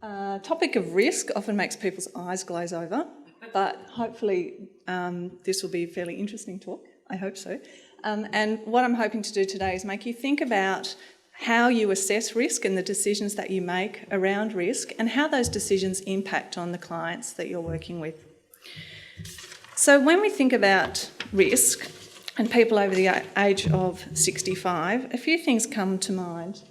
Topic of risk often makes people's eyes glaze over, but hopefully this will be a fairly interesting talk. I hope so. And what I'm hoping to do today is make you think about how you assess risk and the decisions that you make around risk and how those decisions impact on the clients that you're working with. So when we think about risk and people over the age of 65, a few things come to mind.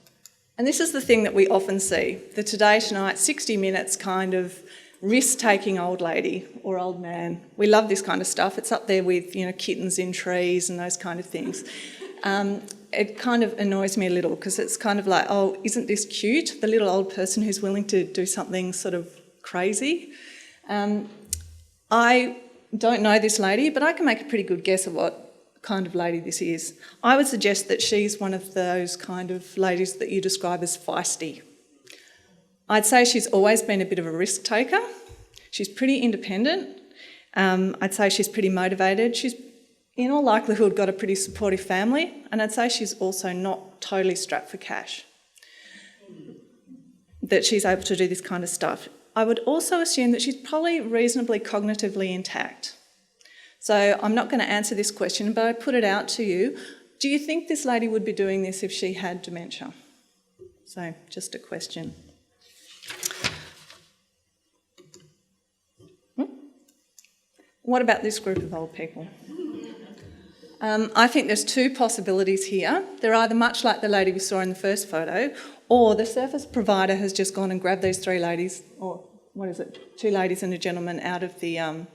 And this is the thing that we often see, the Today Tonight 60 Minutes kind of risk-taking old lady or old man. We love this kind of stuff. It's up there with, kittens in trees and those kind of things. It kind of annoys me a little because it's kind of like, oh, isn't this cute? The little old person who's willing to do something sort of crazy. I don't know this lady, but I can make a pretty good guess of what kind of lady this is. I would suggest that she's one of those kind of ladies that you describe as feisty. I'd say she's always been a bit of a risk taker. She's pretty independent. I'd say she's pretty motivated. She's in all likelihood got a pretty supportive family, and I'd say she's also not totally strapped for cash, that she's able to do this kind of stuff. I would also assume that she's probably reasonably cognitively intact. So I'm not going to answer this question, but I put it out to you. Do you think this lady would be doing this if she had dementia? So just a question. What about this group of old people? I think there's two possibilities here. They're either much like the lady we saw in the first photo, or the service provider has just gone and grabbed these three ladies, or what is it, two ladies and a gentleman out of the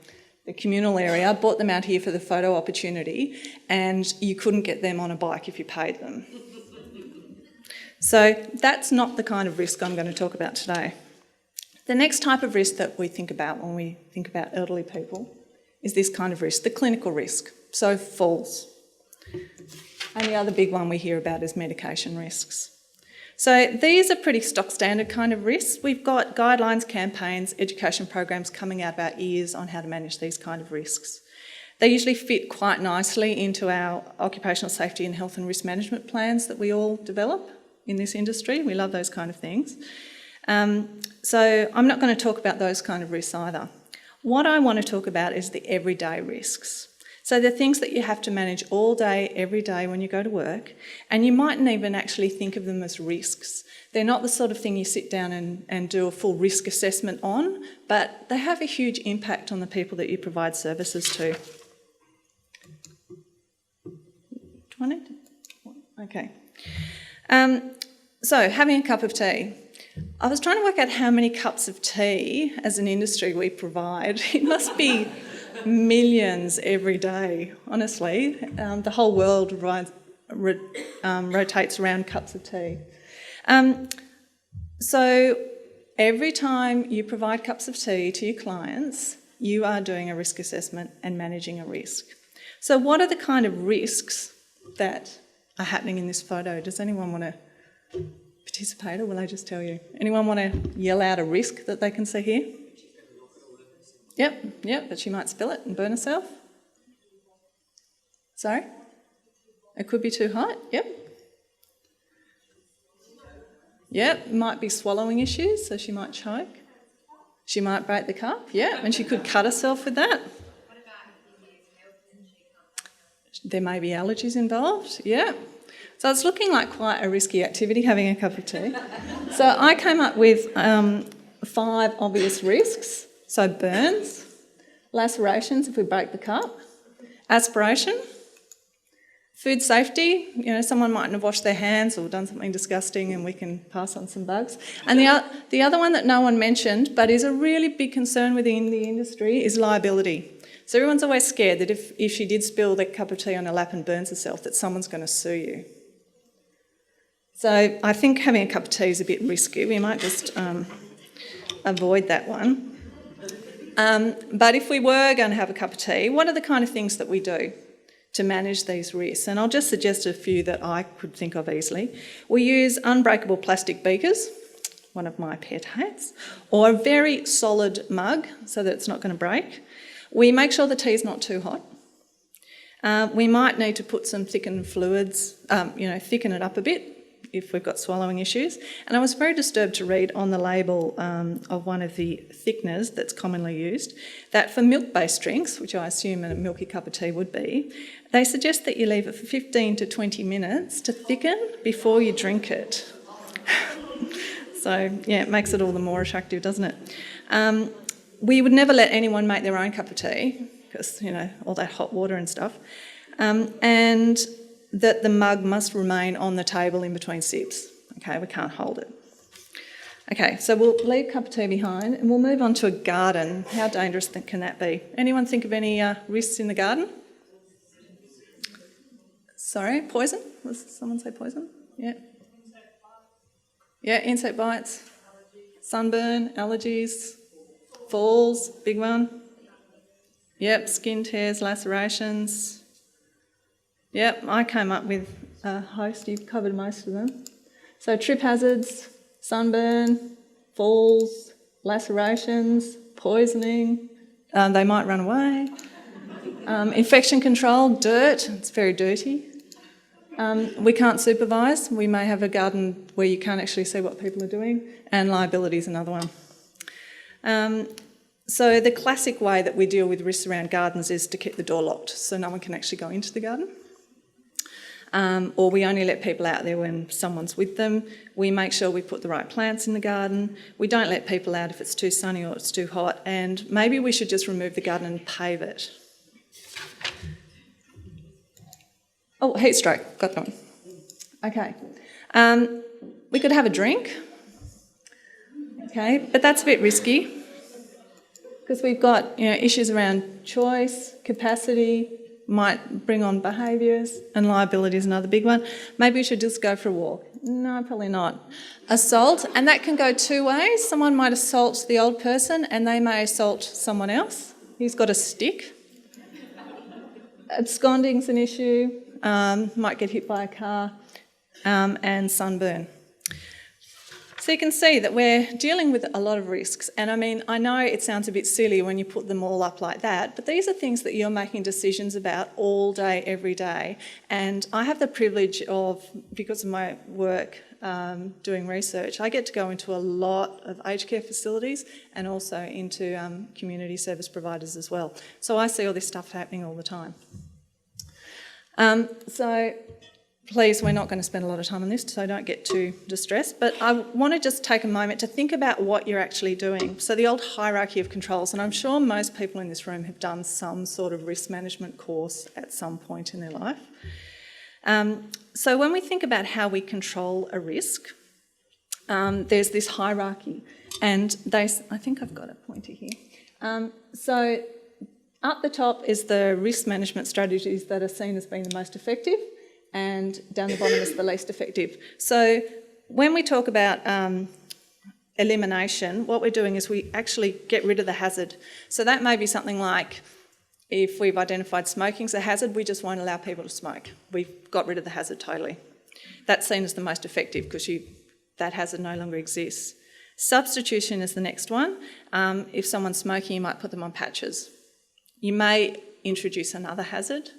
communal area, brought them out here for the photo opportunity, and you couldn't get them on a bike if you paid them. So that's not the kind of risk I'm going to talk about today. The next type of risk that we think about when we think about elderly people is this kind of risk, the clinical risk, so falls. And the other big one we hear about is medication risks. So these are pretty stock standard kind of risks. We've got guidelines, campaigns, education programs coming out of our ears on how to manage these kind of risks. They usually fit quite nicely into our occupational safety and health and risk management plans that we all develop in this industry. We love those kind of things. So I'm not going to talk about those kind of risks either. What I want to talk about is the everyday risks. So the things that you have to manage all day, every day when you go to work, and you mightn't even actually think of them as risks. They're not the sort of thing you sit down and do a full risk assessment on, but they have a huge impact on the people that you provide services to. Do I need to? Okay. So having a cup of tea. I was trying to work out how many cups of tea as an industry we provide. It must be millions every day, honestly. The whole world rotates around cups of tea. So every time you provide cups of tea to your clients, you are doing a risk assessment and managing a risk. So what are the kind of risks that are happening in this photo? Does anyone want to participate, or will I just tell you? Anyone want to yell out a risk that they can see here? Yep, but she might spill it and burn herself. Sorry? It could be too hot, Yep, might be swallowing issues, so she might choke. She might break the cup, and she could cut herself with that. There may be allergies involved, So it's looking like quite a risky activity, having a cup of tea. So I came up with 5 obvious risks. So burns, lacerations if we break the cup, aspiration, food safety, someone mightn't have washed their hands or done something disgusting and we can pass on some bugs. And the other one that no one mentioned but is a really big concern within the industry is liability. So everyone's always scared that if she did spill the cup of tea on her lap and burns herself, that someone's going to sue you. So I think having a cup of tea is a bit risky. We might just avoid that one. But if we were going to have a cup of tea, what are the kind of things that we do to manage these risks? And I'll just suggest a few that I could think of easily. We use unbreakable plastic beakers, one of my pet hates, or a very solid mug so that it's not going to break. We make sure the tea is not too hot. We might need to put some thickened fluids, thicken it up a bit. if we've got swallowing issues. And I was very disturbed to read on the label of one of the thickeners that's commonly used that for milk-based drinks, which I assume a milky cup of tea would be, they suggest that you leave it for 15 to 20 minutes to thicken before you drink it. So, yeah, it makes it all the more attractive, doesn't it? We would never let anyone make their own cup of tea because, all that hot water and stuff. And that the mug must remain on the table in between sips. Okay, we can't hold it. Okay, so we'll leave cup of tea behind and we'll move on to a garden. How dangerous can that be? Anyone think of any risks in the garden? Sorry, poison? Was someone say poison? Yeah. Yeah, insect bites, sunburn, allergies, falls, big one. Yep, skin tears, lacerations. Yep, I came up with a host, you've covered most of them. So trip hazards, sunburn, falls, lacerations, poisoning, they might run away. Infection control, dirt, it's very dirty. We can't supervise, we may have a garden where you can't actually see what people are doing, and liability is another one. So the classic way that we deal with risks around gardens is to keep the door locked so no one can actually go into the garden. Or we only let people out there when someone's with them. We make sure we put the right plants in the garden. We don't let people out if it's too sunny or it's too hot. And maybe we should just remove the garden and pave it. Oh, heat stroke, got that one. Okay. We could have a drink. Okay, but that's a bit risky because we've got issues around choice, capacity, might bring on behaviours, and liability is another big one. Maybe we should just go for a walk. No, probably not. Assault, and that can go two ways. Someone might assault the old person and they may assault someone else. He's got a stick. Absconding's an issue, might get hit by a car, and sunburn. So you can see that we're dealing with a lot of risks. And I know it sounds a bit silly when you put them all up like that, but these are things that you're making decisions about all day, every day. And I have the privilege of, because of my work doing research, I get to go into a lot of aged care facilities and also into community service providers as well. So I see all this stuff happening all the time. So please, we're not going to spend a lot of time on this, so don't get too distressed. But I want to just take a moment to think about what you're actually doing. So the old hierarchy of controls, and I'm sure most people in this room have done some sort of risk management course at some point in their life. So when we think about how we control a risk, there's this hierarchy. And I think I've got a pointer here. So up the top is the risk management strategies that are seen as being the most effective, and down the bottom is the least effective. So when we talk about elimination, what we're doing is we actually get rid of the hazard. So that may be something like, if we've identified smoking as a hazard, we just won't allow people to smoke. We've got rid of the hazard totally. That's seen as the most effective because that hazard no longer exists. Substitution is the next one. If someone's smoking, you might put them on patches. You may introduce another hazard,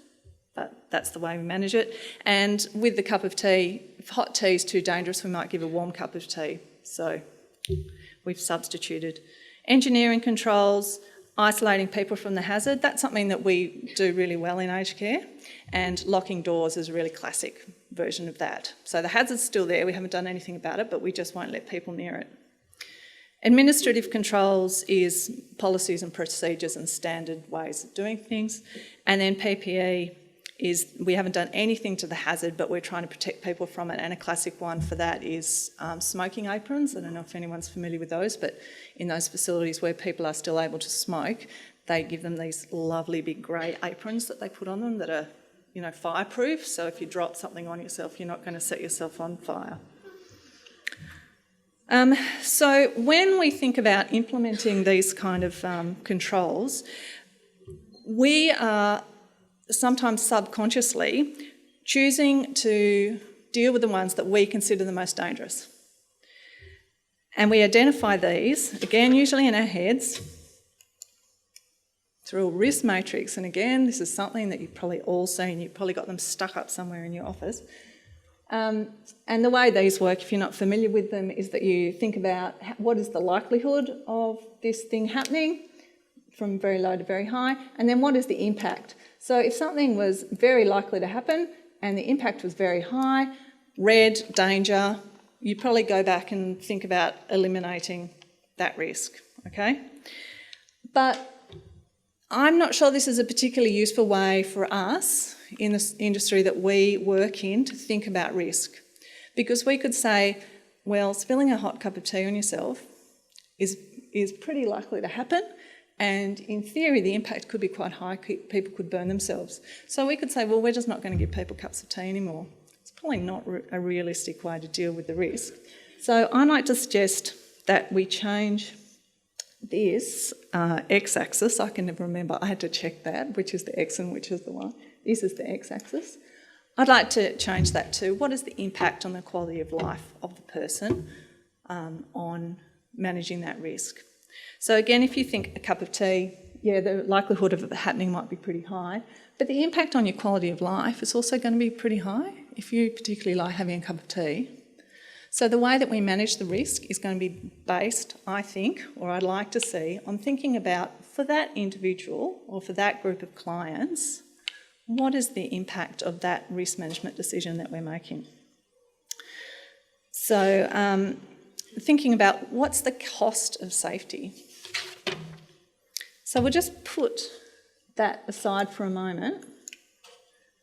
but that's the way we manage it. And with the cup of tea, if hot tea is too dangerous, we might give a warm cup of tea. So we've substituted. Engineering controls, isolating people from the hazard, that's something that we do really well in aged care. And locking doors is a really classic version of that. So the hazard's still there, we haven't done anything about it, but we just won't let people near it. Administrative controls is policies and procedures and standard ways of doing things. And then PPE is we haven't done anything to the hazard, but we're trying to protect people from it. And a classic one for that is smoking aprons. I don't know if anyone's familiar with those, but in those facilities where people are still able to smoke, they give them these lovely big grey aprons that they put on them that are, fireproof. So if you drop something on yourself, you're not going to set yourself on fire. So when we think about implementing these kind of controls, we are sometimes subconsciously choosing to deal with the ones that we consider the most dangerous. And we identify these, again, usually in our heads, through a risk matrix. And again, this is something that you've probably all seen. You've probably got them stuck up somewhere in your office. And the way these work, if you're not familiar with them, is that you think about what is the likelihood of this thing happening from very low to very high, and then what is the impact. So if something was very likely to happen and the impact was very high, red, danger, you'd probably go back and think about eliminating that risk, okay? But I'm not sure this is a particularly useful way for us in this industry that we work in to think about risk. Because we could say, well, spilling a hot cup of tea on yourself is pretty likely to happen, and in theory the impact could be quite high, people could burn themselves. So we could say, well, we're just not going to give people cups of tea anymore. It's probably not a realistic way to deal with the risk. So I'd like to suggest that we change this x-axis. I can never remember, I had to check that, which is the x and which is the y. This is the x-axis. I'd like to change that to what is the impact on the quality of life of the person on managing that risk. So again, if you think a cup of tea, yeah, the likelihood of it happening might be pretty high, but the impact on your quality of life is also going to be pretty high if you particularly like having a cup of tea. So the way that we manage the risk is going to be based, I think, or I'd like to see, on thinking about, for that individual or for that group of clients, what is the impact of that risk management decision that we're making? So thinking about what's the cost of safety. So we'll just put that aside for a moment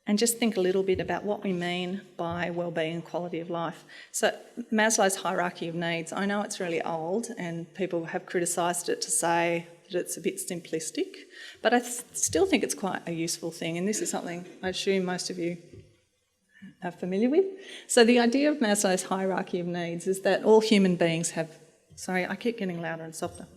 and just think a little bit about what we mean by wellbeing and quality of life. So Maslow's hierarchy of needs, I know it's really old and people have criticised it to say that it's a bit simplistic, but I still think it's quite a useful thing, and this is something I assume most of you are familiar with. So the idea of Maslow's hierarchy of needs is that all human beings have, sorry, I keep getting louder and softer,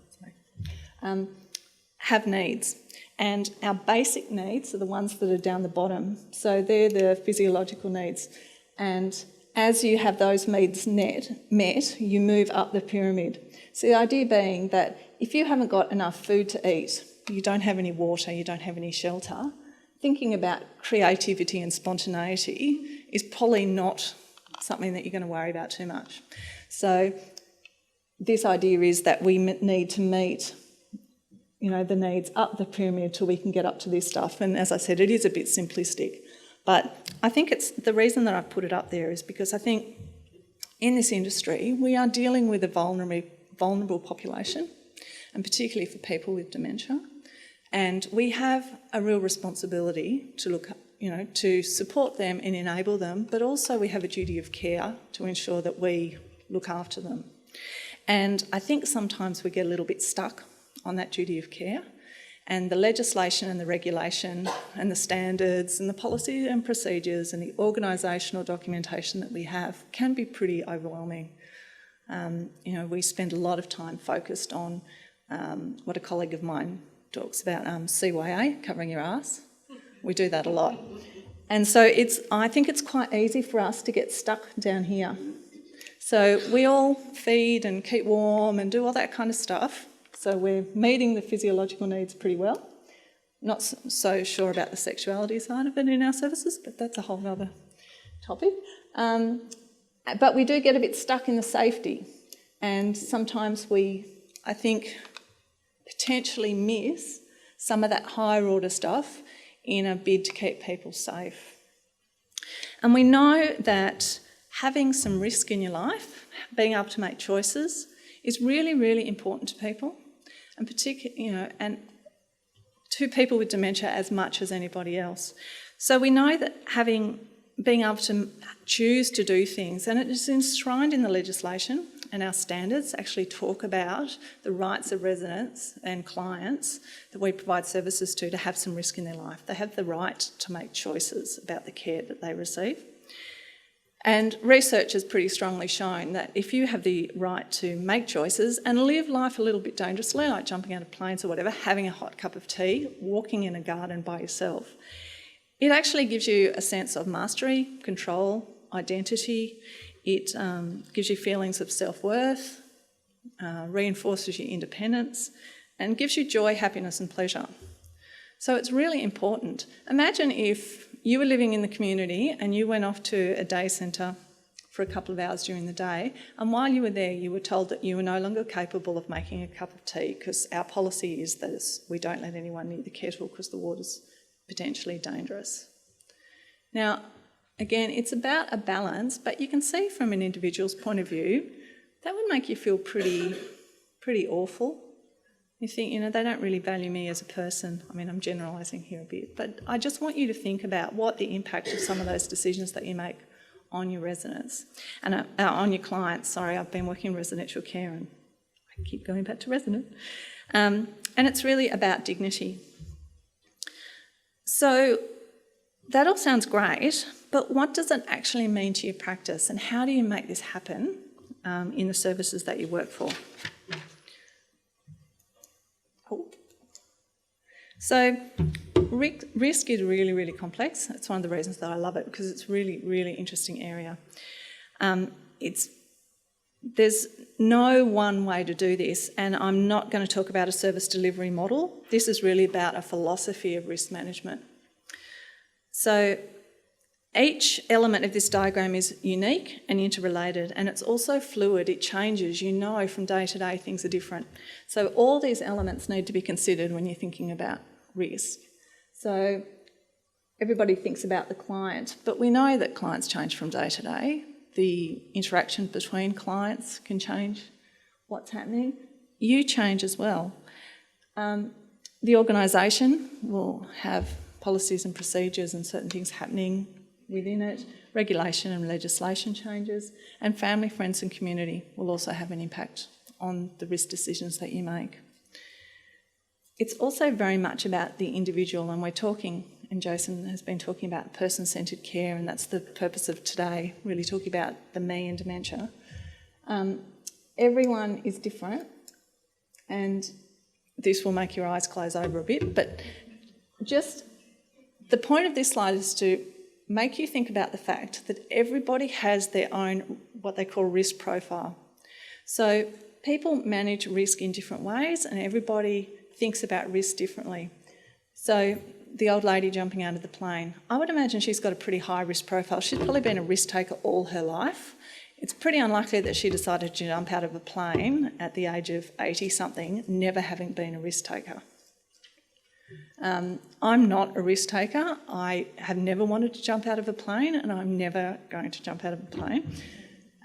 have needs. And our basic needs are the ones that are down the bottom. So they're the physiological needs. And as you have those needs met, you move up the pyramid. So the idea being that if you haven't got enough food to eat, you don't have any water, you don't have any shelter, thinking about creativity and spontaneity is probably not something that you're going to worry about too much. So this idea is that we need to meet the needs up the pyramid till we can get up to this stuff. And as I said, it is a bit simplistic. But I think it's the reason that I've put it up there is because I think in this industry we are dealing with a vulnerable population, and particularly for people with dementia. And we have a real responsibility to look, to support them and enable them, but also we have a duty of care to ensure that we look after them. And I think sometimes we get a little bit stuck on that duty of care, and the legislation and the regulation and the standards and the policy and procedures and the organisational documentation that we have can be pretty overwhelming. We spend a lot of time focused on what a colleague of mine talks about, CYA, covering your ass. We do that a lot. And so I think it's quite easy for us to get stuck down here. So we all feed and keep warm and do all that kind of stuff. So we're meeting the physiological needs pretty well. Not so sure about the sexuality side of it in our services, but that's a whole other topic. But we do get a bit stuck in the safety, and sometimes we, I think, potentially miss some of that higher order stuff in a bid to keep people safe. And we know that having some risk in your life, being able to make choices, is really, really important to people. And particularly, and to people with dementia as much as anybody else. So we know that being able to choose to do things, and it is enshrined in the legislation, and our standards actually talk about the rights of residents and clients that we provide services to have some risk in their life. They have the right to make choices about the care that they receive. And research has pretty strongly shown that if you have the right to make choices and live life a little bit dangerously, like jumping out of planes or whatever, having a hot cup of tea, walking in a garden by yourself, it actually gives you a sense of mastery, control, identity. It gives you feelings of self-worth, reinforces your independence, and gives you joy, happiness and pleasure. So it's really important. Imagine if you were living in the community and you went off to a day centre for a couple of hours during the day, and while you were there you were told that you were no longer capable of making a cup of tea because our policy is that we don't let anyone near the kettle because the water's potentially dangerous. Now, again, it's about a balance, but you can see from an individual's point of view, that would make you feel pretty awful. You think, they don't really value me as a person. I mean, I'm generalising here a bit, but I just want you to think about what the impact of some of those decisions that you make on your residents and on your clients. Sorry, I've been working in residential care and I keep going back to resident. And it's really about dignity. So that all sounds great, but what does it actually mean to your practice and how do you make this happen in the services that you work for? So risk is really, really complex. That's one of the reasons that I love it, because it's a really, really interesting area. There's no one way to do this, and I'm not going to talk about a service delivery model. This is really about a philosophy of risk management. So each element of this diagram is unique and interrelated, and it's also fluid. It changes. From day to day things are different. So all these elements need to be considered when you're thinking about risk. So everybody thinks about the client, but we know that clients change from day to day. The interaction between clients can change what's happening. You change as well. The organisation will have policies and procedures and certain things happening within it. Regulation and legislation changes, and family, friends and community will also have an impact on the risk decisions that you make. It's also very much about the individual, and we're talking, and Jason has been talking about person-centred care, and that's the purpose of today, really talking about the me and dementia. Everyone is different, and this will make your eyes close over a bit, but just the point of this slide is to make you think about the fact that everybody has their own, what they call risk profile. So people manage risk in different ways, and everybody thinks about risk differently. So the old lady jumping out of the plane, I would imagine she's got a pretty high risk profile. She's probably been a risk taker all her life. It's pretty unlikely that she decided to jump out of a plane at the age of 80-something, never having been a risk taker. I'm not a risk taker. I have never wanted to jump out of a plane, and I'm never going to jump out of a plane.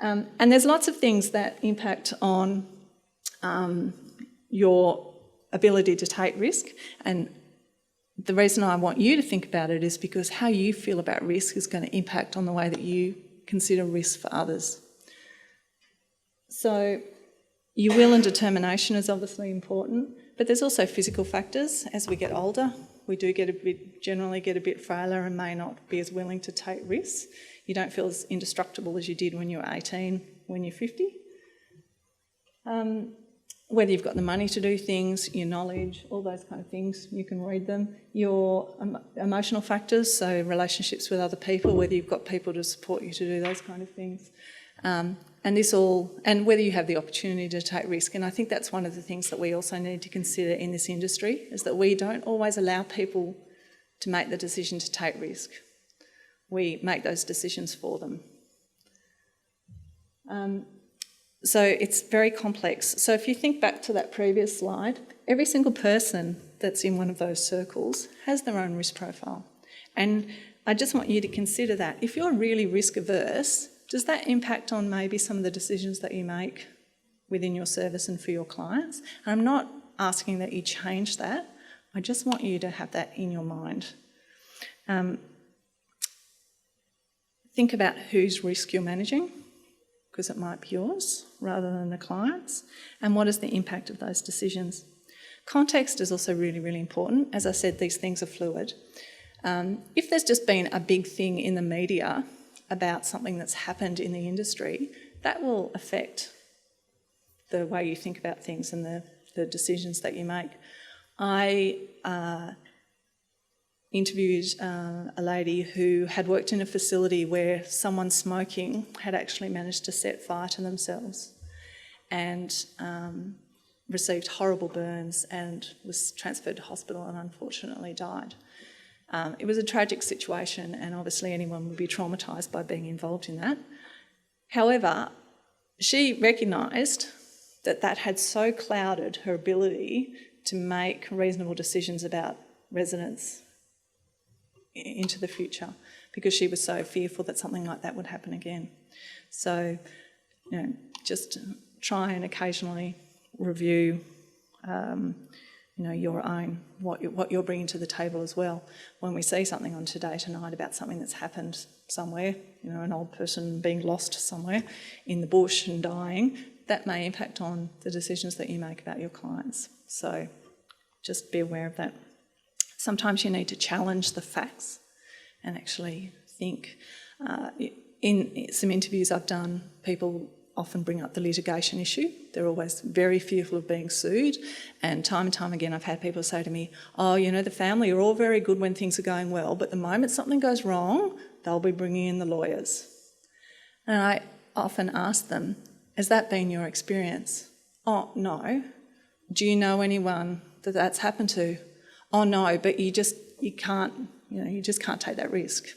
And there's lots of things that impact on your ability to take risk, and the reason I want you to think about it is because how you feel about risk is going to impact on the way that you consider risk for others. So your will and determination is obviously important, but there's also physical factors. As we get older, we do generally get a bit frailer and may not be as willing to take risks. You don't feel as indestructible as you did when you were 18, when you're 50. Whether you've got the money to do things, your knowledge, all those kind of things, you can read them. Your emotional factors, so relationships with other people, whether you've got people to support you to do those kind of things. And whether you have the opportunity to take risk. And I think that's one of the things that we also need to consider in this industry, is that we don't always allow people to make the decision to take risk. We make those decisions for them. So it's very complex. So if you think back to that previous slide, every single person that's in one of those circles has their own risk profile. And I just want you to consider that. If you're really risk averse, does that impact on maybe some of the decisions that you make within your service and for your clients? And I'm not asking that you change that. I just want you to have that in your mind. Think about whose risk you're managing, because it might be yours rather than the client's, and what is the impact of those decisions. Context is also really, really important. As I said, these things are fluid. If there's just been a big thing in the media about something that's happened in the industry, that will affect the way you think about things and the decisions that you make. I interviewed a lady who had worked in a facility where someone smoking had actually managed to set fire to themselves and received horrible burns and was transferred to hospital and unfortunately died. It was a tragic situation, and obviously anyone would be traumatised by being involved in that. However, she recognised that that had so clouded her ability to make reasonable decisions about residents into the future, because she was so fearful that something like that would happen again. So, just try and occasionally review, your own, what you're bringing to the table as well. When we see something on Today Tonight about something that's happened somewhere, an old person being lost somewhere in the bush and dying, that may impact on the decisions that you make about your clients. So just be aware of that. Sometimes you need to challenge the facts and actually think. In some interviews I've done, people often bring up the litigation issue. They're always very fearful of being sued, and time again I've had people say to me, the family are all very good when things are going well, but the moment something goes wrong, they'll be bringing in the lawyers. And I often ask them, has that been your experience? Oh, no. Do you know anyone that that's happened to? Oh, no, but you just can't take that risk.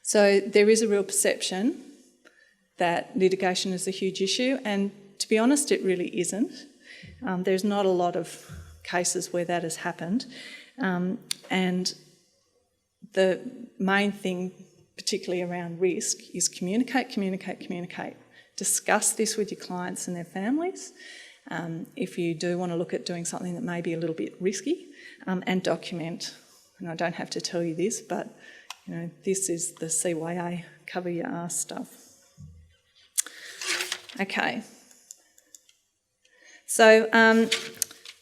So there is a real perception that litigation is a huge issue, and to be honest, it really isn't. There's not a lot of cases where that has happened, and the main thing, particularly around risk, is communicate. Discuss this with your clients and their families. If you do want to look at doing something that may be a little bit risky, and document. And I don't have to tell you this, but this is the CYA cover your arse stuff. Okay. So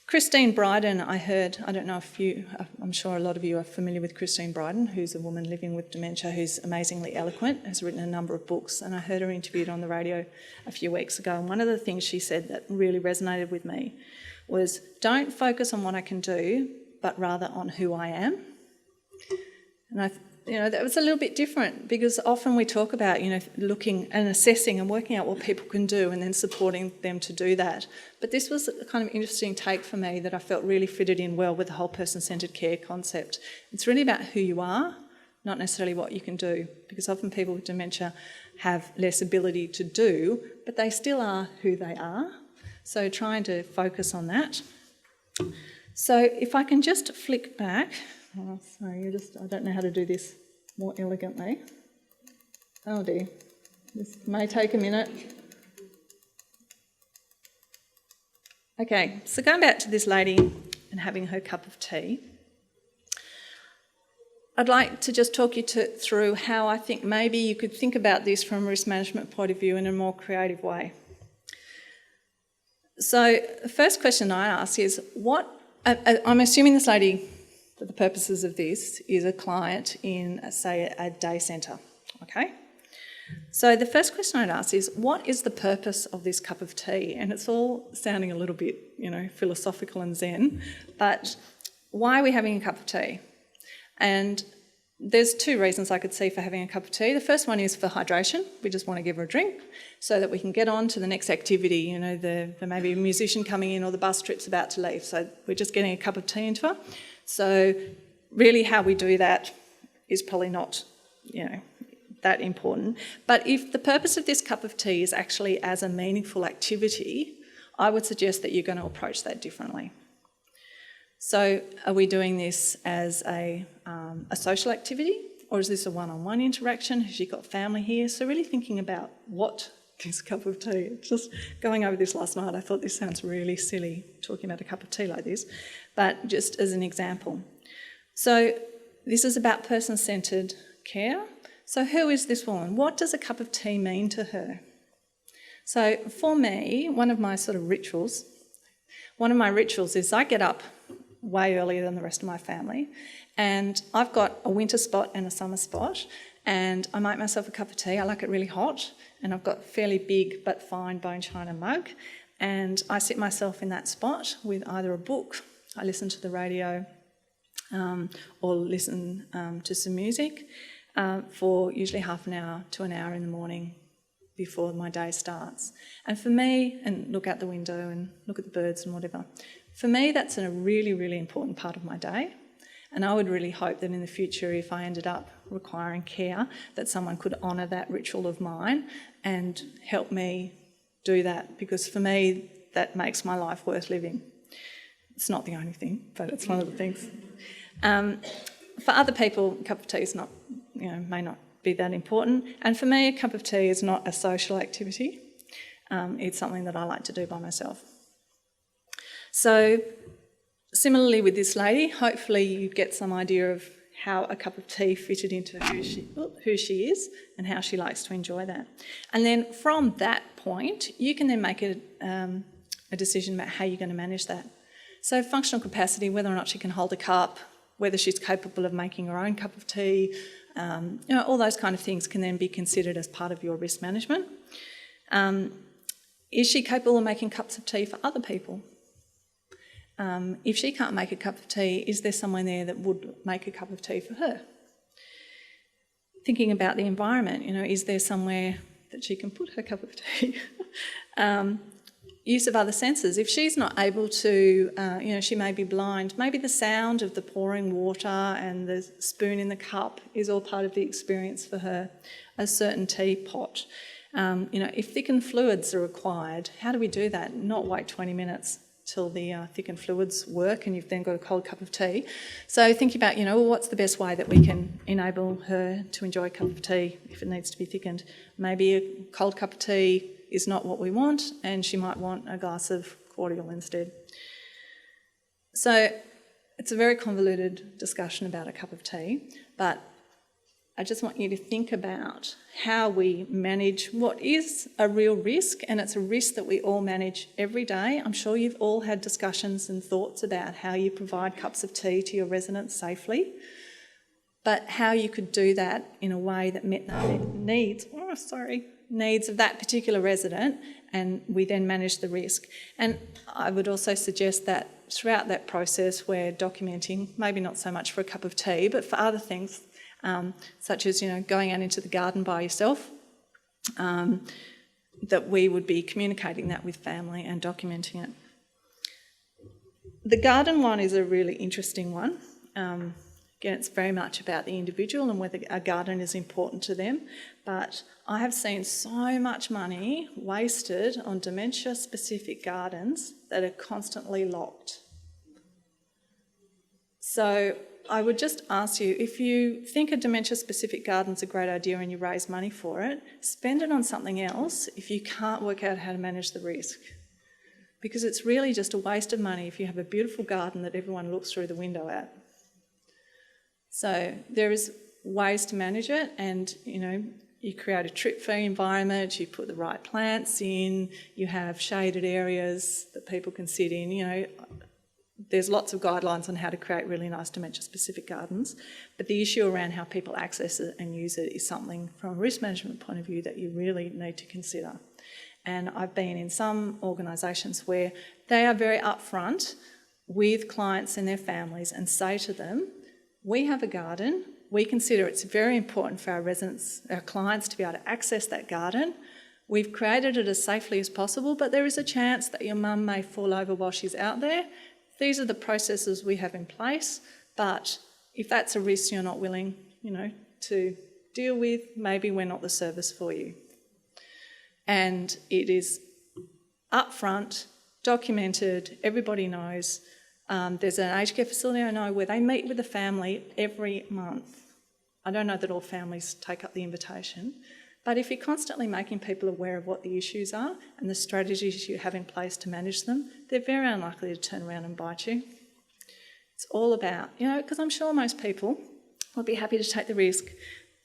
Christine Bryden, I'm sure a lot of you are familiar with Christine Bryden, who's a woman living with dementia who's amazingly eloquent, has written a number of books, and I heard her interviewed on the radio a few weeks ago, and one of the things she said that really resonated with me was, don't focus on what I can do, but rather on who I am. And that was a little bit different, because often we talk about, looking and assessing and working out what people can do and then supporting them to do that. But this was a kind of interesting take for me that I felt really fitted in well with the whole person-centred care concept. It's really about who you are, not necessarily what you can do, because often people with dementia have less ability to do, but they still are who they are. So trying to focus on that. So if I can just flick back. I don't know how to do this more elegantly. Oh dear, this may take a minute. Okay, so going back to this lady and having her cup of tea, I'd like to just talk you through how I think maybe you could think about this from a risk management point of view in a more creative way. So the first question I ask is, I'm assuming this lady, for the purposes of this, is a client in, say, a day centre, okay? So the first question I'd ask is, what is the purpose of this cup of tea? And it's all sounding a little bit, philosophical and zen, but why are we having a cup of tea? And there's two reasons I could see for having a cup of tea. The first one is for hydration. We just want to give her a drink so that we can get on to the next activity. There may be a musician coming in or the bus trip's about to leave, so we're just getting a cup of tea into her. So really how we do that is probably not, that important. But if the purpose of this cup of tea is actually as a meaningful activity, I would suggest that you're going to approach that differently. So are we doing this as a social activity, or is this a one-on-one interaction? Has she got family here? So really thinking about what this cup of tea, just going over this last night, I thought this sounds really silly, talking about a cup of tea like this, but just as an example. So this is about person-centred care. So who is this woman? What does a cup of tea mean to her? So for me, one of my rituals is I get up way earlier than the rest of my family, and I've got a winter spot and a summer spot, and I make myself a cup of tea. I like it really hot, and I've got a fairly big but fine bone china mug, and I sit myself in that spot with either a book, I listen to the radio, or listen to some music for usually half an hour to an hour in the morning before my day starts. And for me, and look out the window and look at the birds and whatever, for me that's a really, really important part of my day. And I would really hope that in the future, if I ended up requiring care, that someone could honour that ritual of mine and help me do that, because for me, that makes my life worth living. It's not the only thing, but it's one of the things. For other people, a cup of tea is not, may not be that important. And for me, a cup of tea is not a social activity. It's something that I like to do by myself. So similarly with this lady, hopefully you get some idea of how a cup of tea fitted into who she is and how she likes to enjoy that. And then from that point, you can then make a decision about how you're going to manage that. So functional capacity, whether or not she can hold a cup, whether she's capable of making her own cup of tea, all those kind of things can then be considered as part of your risk management. Is she capable of making cups of tea for other people? If she can't make a cup of tea, is there someone there that would make a cup of tea for her? Thinking about the environment, is there somewhere that she can put her cup of tea? Use of other senses. If she's not able to, she may be blind, maybe the sound of the pouring water and the spoon in the cup is all part of the experience for her. A certain teapot. If thickened fluids are required, how do we do that? Not wait 20 minutes till the thickened fluids work and you've then got a cold cup of tea. So think about, what's the best way that we can enable her to enjoy a cup of tea if it needs to be thickened. Maybe a cold cup of tea is not what we want and she might want a glass of cordial instead. So it's a very convoluted discussion about a cup of tea, but I just want you to think about how we manage what is a real risk, and it's a risk that we all manage every day. I'm sure you've all had discussions and thoughts about how you provide cups of tea to your residents safely, but how you could do that in a way that met the needs of that particular resident, and we then manage the risk. And I would also suggest that throughout that process we're documenting, maybe not so much for a cup of tea, but for other things, such as going out into the garden by yourself, that we would be communicating that with family and documenting it. The garden one is a really interesting one. Again, it's very much about the individual and whether a garden is important to them, but I have seen so much money wasted on dementia-specific gardens that are constantly locked. So I would just ask you, if you think a dementia-specific garden's a great idea and you raise money for it, spend it on something else if you can't work out how to manage the risk. Because it's really just a waste of money if you have a beautiful garden that everyone looks through the window at. So there is ways to manage it, and you create a trip-free environment, you put the right plants in, you have shaded areas that people can sit in, There's lots of guidelines on how to create really nice dementia-specific gardens, but the issue around how people access it and use it is something from a risk management point of view that you really need to consider. And I've been in some organisations where they are very upfront with clients and their families and say to them, we have a garden, we consider it's very important for our residents, our clients to be able to access that garden. We've created it as safely as possible, but there is a chance that your mum may fall over while she's out there. These are the processes we have in place, but if that's a risk you're not willing, to deal with, maybe we're not the service for you. And it is upfront, documented, everybody knows. There's an aged care facility I know where they meet with the family every month. I don't know that all families take up the invitation, but if you're constantly making people aware of what the issues are and the strategies you have in place to manage them, they're very unlikely to turn around and bite you. It's all about, because I'm sure most people would be happy to take the risk.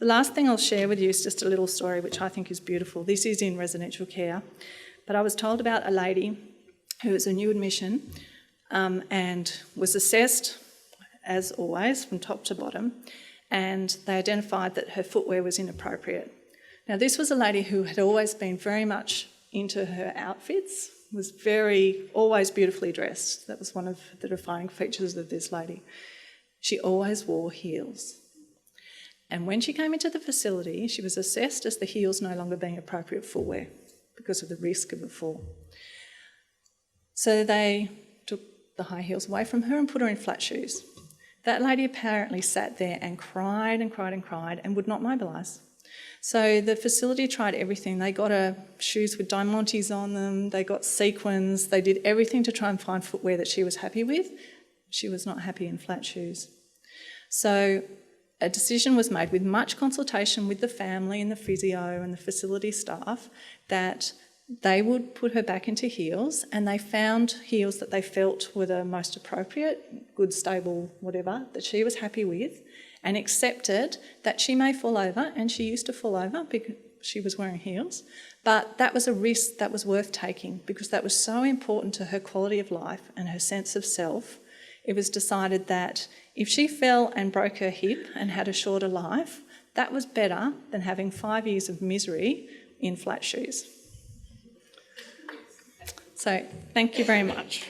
The last thing I'll share with you is just a little story which I think is beautiful. This is in residential care, but I was told about a lady who was a new admission and was assessed, as always, from top to bottom, and they identified that her footwear was inappropriate. Now, this was a lady who had always been very much into her outfits, was always beautifully dressed. That was one of the defining features of this lady. She always wore heels. And when she came into the facility, she was assessed as the heels no longer being appropriate footwear because of the risk of a fall. So they took the high heels away from her and put her in flat shoes. That lady apparently sat there and cried and cried and cried and would not mobilise. So the facility tried everything. They got her shoes with diamantes on them, they got sequins, they did everything to try and find footwear that she was happy with. She was not happy in flat shoes. So a decision was made with much consultation with the family and the physio and the facility staff that they would put her back into heels, and they found heels that they felt were the most appropriate, good, stable, whatever, that she was happy with, and accepted that she may fall over, and she used to fall over because she was wearing heels, but that was a risk that was worth taking because that was so important to her quality of life and her sense of self. It was decided that if she fell and broke her hip and had a shorter life, that was better than having 5 years of misery in flat shoes. So, thank you very much.